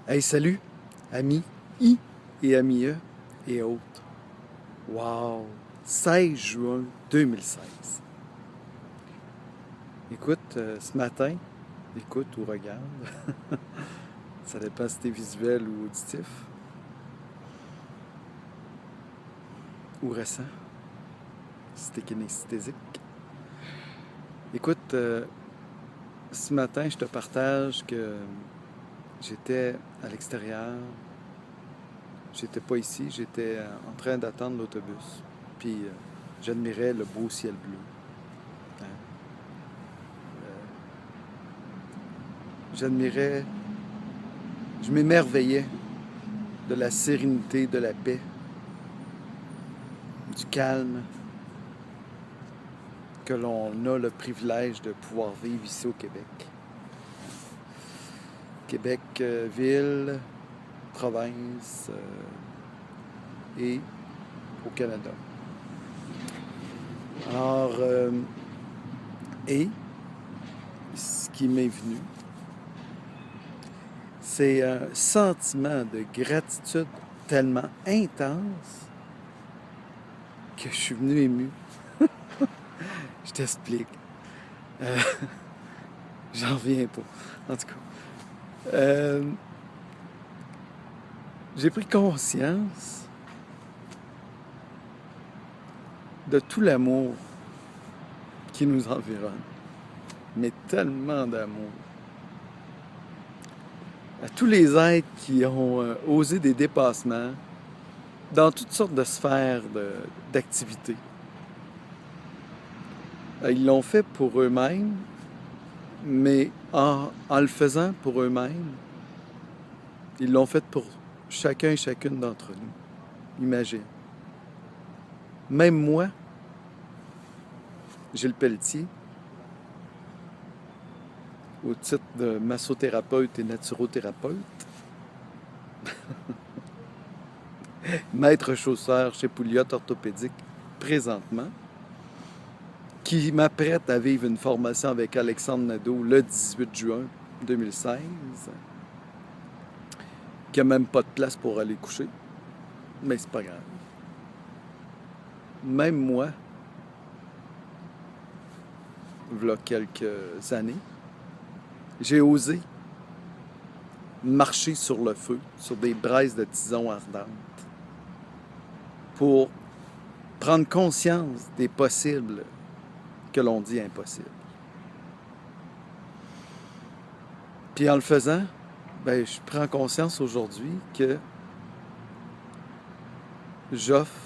Hey, salut, amis I et amis E et autres. Wow! 16 juin 2016. Écoute, ce matin, écoute ou regarde, ça dépend si t'es visuel ou auditif, ou récent, si t'es kinesthésique. Écoute, ce matin, je te partage que j'étais à l'extérieur, j'étais pas ici, j'étais en train d'attendre l'autobus, puis j'admirais le beau ciel bleu. Hein. J'admirais, je m'émerveillais de la sérénité, de la paix, du calme que l'on a le privilège de pouvoir vivre ici au Québec. Québec, ville, province et au Canada. Alors, et ce qui m'est venu, c'est un sentiment de gratitude tellement intense que je suis venu ému. Je t'explique. Euh, J'en reviens pas. En tout cas, j'ai pris conscience de tout l'amour qui nous environne, mais tellement d'amour. À tous les êtres qui ont osé des dépassements dans toutes sortes de sphères d'activité. Ils l'ont fait pour eux-mêmes, mais en le faisant pour eux-mêmes, ils l'ont fait pour chacun et chacune d'entre nous. Imagine. Même moi, Gilles Pelletier, au titre de massothérapeute et naturothérapeute, maître chausseur chez Pouliot Orthopédique présentement, qui m'apprête à vivre une formation avec Alexandre Nadeau le 18 juin 2016, qui n'a même pas de place pour aller coucher, mais c'est pas grave. Même moi, il y a quelques années, j'ai osé marcher sur le feu, sur des braises de tison ardentes, pour prendre conscience des possibles que l'on dit impossibles. Puis en le faisant, ben, je prends conscience aujourd'hui que j'offre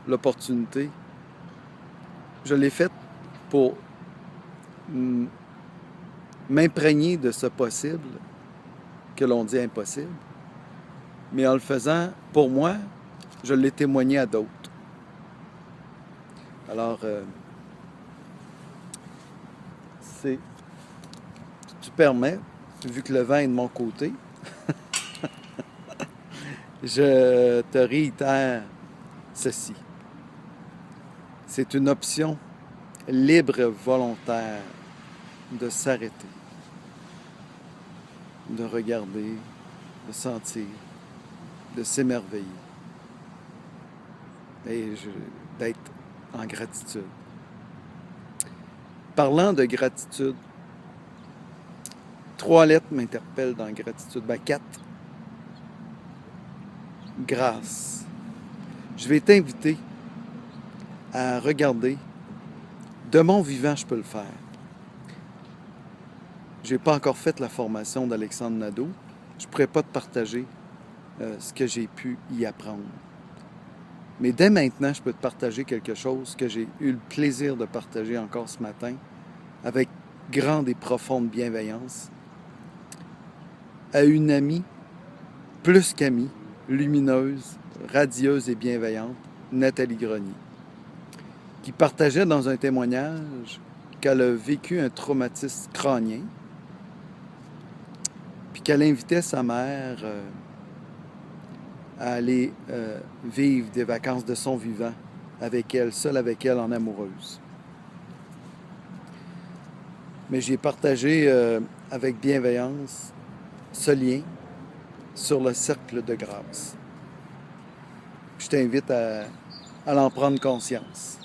l'opportunité. Je l'ai faite pour m'imprégner de ce possible que l'on dit impossible. Mais en le faisant, pour moi, je l'ai témoigné à d'autres. Alors, si tu permets, vu que le vent est de mon côté, je te réitère ceci. C'est une option libre volontaire de s'arrêter, de regarder, de sentir, de s'émerveiller et d'être en gratitude. Parlant de gratitude, 3 lettres m'interpellent dans gratitude. Ben 4. Grâce. Je vais t'inviter à regarder. De mon vivant, je peux le faire. Je n'ai pas encore fait la formation d'Alexandre Nadeau. Je ne pourrais pas te partager ce que j'ai pu y apprendre. Mais dès maintenant, je peux te partager quelque chose que j'ai eu le plaisir de partager encore ce matin avec grande et profonde bienveillance à une amie, plus qu'amie, lumineuse, radieuse et bienveillante, Nathalie Grenier, qui partageait dans un témoignage qu'elle a vécu un traumatisme crânien, puis qu'elle invitait sa mère à aller vivre des vacances de son vivant avec elle, seule avec elle, en amoureuse. Mais j'ai partagé avec bienveillance ce lien sur le cercle de grâce. Je t'invite à l'en prendre conscience.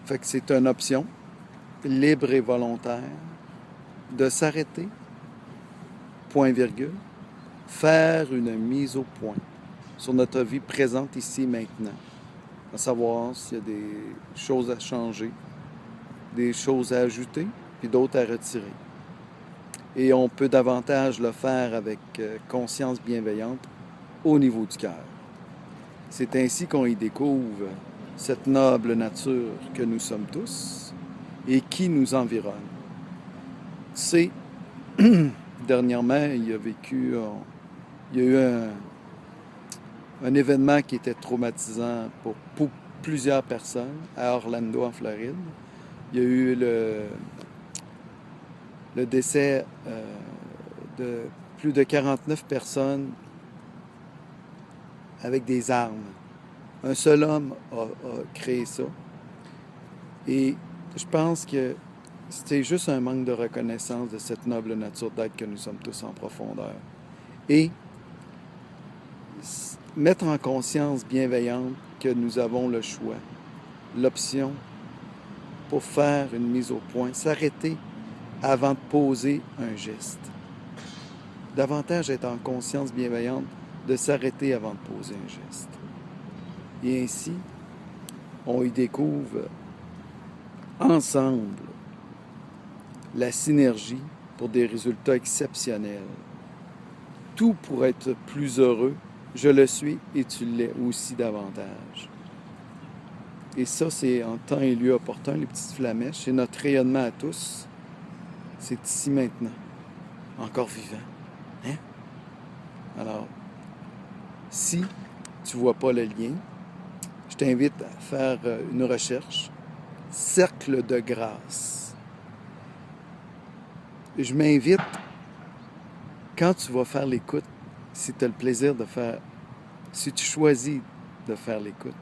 Fait que c'est une option libre et volontaire de s'arrêter, point virgule, faire une mise au point sur notre vie présente ici et maintenant, à savoir s'il y a des choses à changer, des choses à ajouter, puis d'autres à retirer. Et on peut davantage le faire avec conscience bienveillante au niveau du cœur. C'est ainsi qu'on y découvre cette noble nature que nous sommes tous et qui nous environne. Tu sais, dernièrement, il y a eu un événement qui était traumatisant pour plusieurs personnes à Orlando, en Floride. Il y a eu le décès de plus de 49 personnes avec des armes. Un seul homme a créé ça. Et je pense que c'était juste un manque de reconnaissance de cette noble nature d'être que nous sommes tous en profondeur. Et mettre en conscience bienveillante que nous avons le choix, l'option pour faire une mise au point, s'arrêter avant de poser un geste. Davantage être en conscience bienveillante de s'arrêter avant de poser un geste. Et ainsi, on y découvre ensemble la synergie pour des résultats exceptionnels. Tout pour être plus heureux, je le suis et tu l'es aussi davantage. Et ça, c'est en temps et lieu opportun, les petites flamèches, c'est notre rayonnement à tous. C'est ici maintenant, encore vivant. Hein? Alors, si tu ne vois pas le lien, je t'invite à faire une recherche. Cercle de grâce. Je m'invite, quand tu vas faire l'écoute, si tu as le plaisir de faire, si tu choisis de faire l'écoute,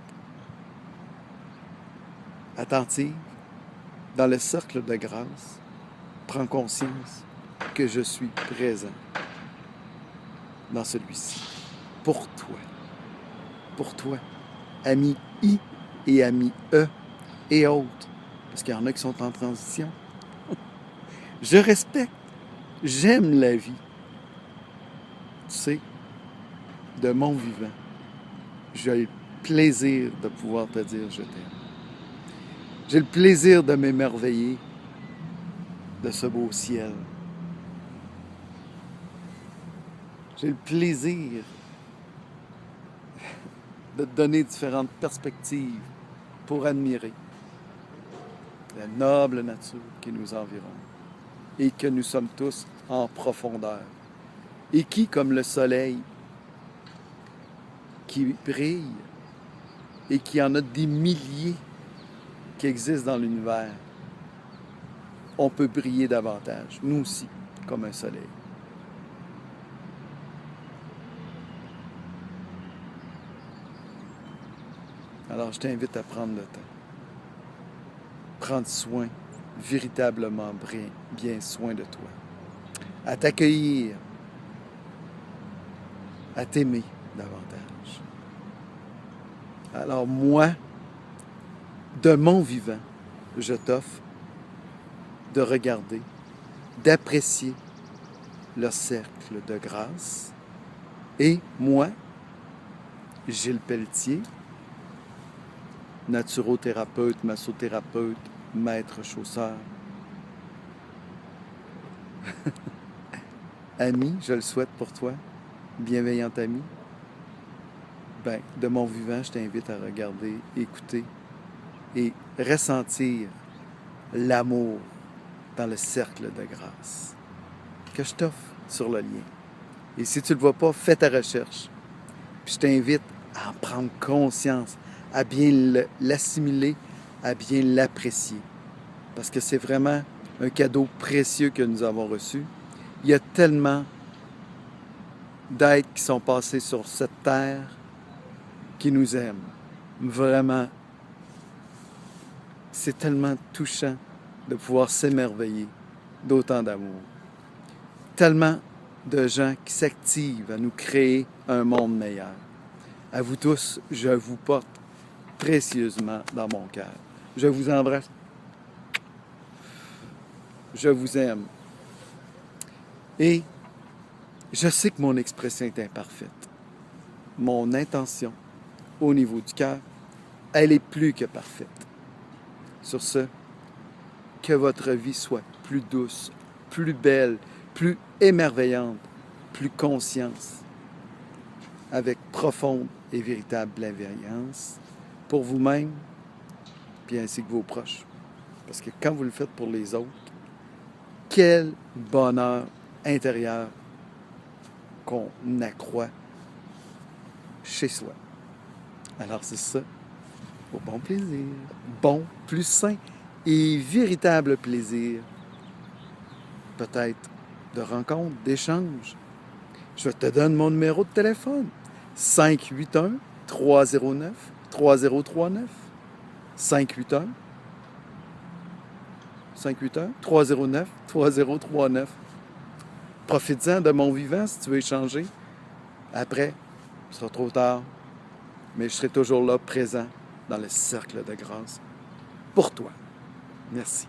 attentive, dans le cercle de grâce, prends conscience que je suis présent dans celui-ci. Pour toi, ami I et ami E et autres, parce qu'il y en a qui sont en transition. Je respecte, j'aime la vie. Tu sais, de mon vivant, j'ai le plaisir de pouvoir te dire je t'aime. J'ai le plaisir de m'émerveiller de ce beau ciel. J'ai le plaisir de te donner différentes perspectives pour admirer la noble nature qui nous environne et que nous sommes tous en profondeur. Et qui, comme le soleil, qui brille et qui en a des milliers qui existent dans l'univers, on peut briller davantage, nous aussi, comme un soleil. Alors, je t'invite à prendre le temps. Prendre soin, véritablement bien soin de toi. À t'accueillir, à t'aimer davantage. Alors, moi, de mon vivant, je t'offre de regarder, d'apprécier le cercle de grâce. Et moi, Gilles Pelletier, naturothérapeute, massothérapeute, maître chausseur. Ami, je le souhaite pour toi, bienveillant ami. Ben, de mon vivant, je t'invite à regarder, écouter et ressentir l'amour dans le cercle de grâce que je t'offre sur le lien. Et si tu ne le vois pas, fais ta recherche. Puis je t'invite à en prendre conscience, à bien l'assimiler, à bien l'apprécier. Parce que c'est vraiment un cadeau précieux que nous avons reçu. Il y a tellement d'êtres qui sont passés sur cette terre qui nous aiment. Vraiment, c'est tellement touchant de pouvoir s'émerveiller d'autant d'amour. Tellement de gens qui s'activent à nous créer un monde meilleur. À vous tous, je vous porte précieusement dans mon cœur. Je vous embrasse. Je vous aime. Et je sais que mon expression est imparfaite. Mon intention, au niveau du cœur, elle est plus que parfaite. Sur ce, que votre vie soit plus douce, plus belle, plus émerveillante, plus conscience, avec profonde et véritable bienveillance pour vous-même, puis ainsi que vos proches. Parce que quand vous le faites pour les autres, quel bonheur intérieur qu'on accroît chez soi. Alors c'est ça, au bon plaisir, bon, plus sain et véritable plaisir, peut-être de rencontre, d'échange. Je te donne mon numéro de téléphone, 581-309-3039, 581-309-3039. Profites-en de mon vivant si tu veux échanger. Après, ce sera trop tard, mais je serai toujours là, présent, dans le cercle de grâce, pour toi. Merci.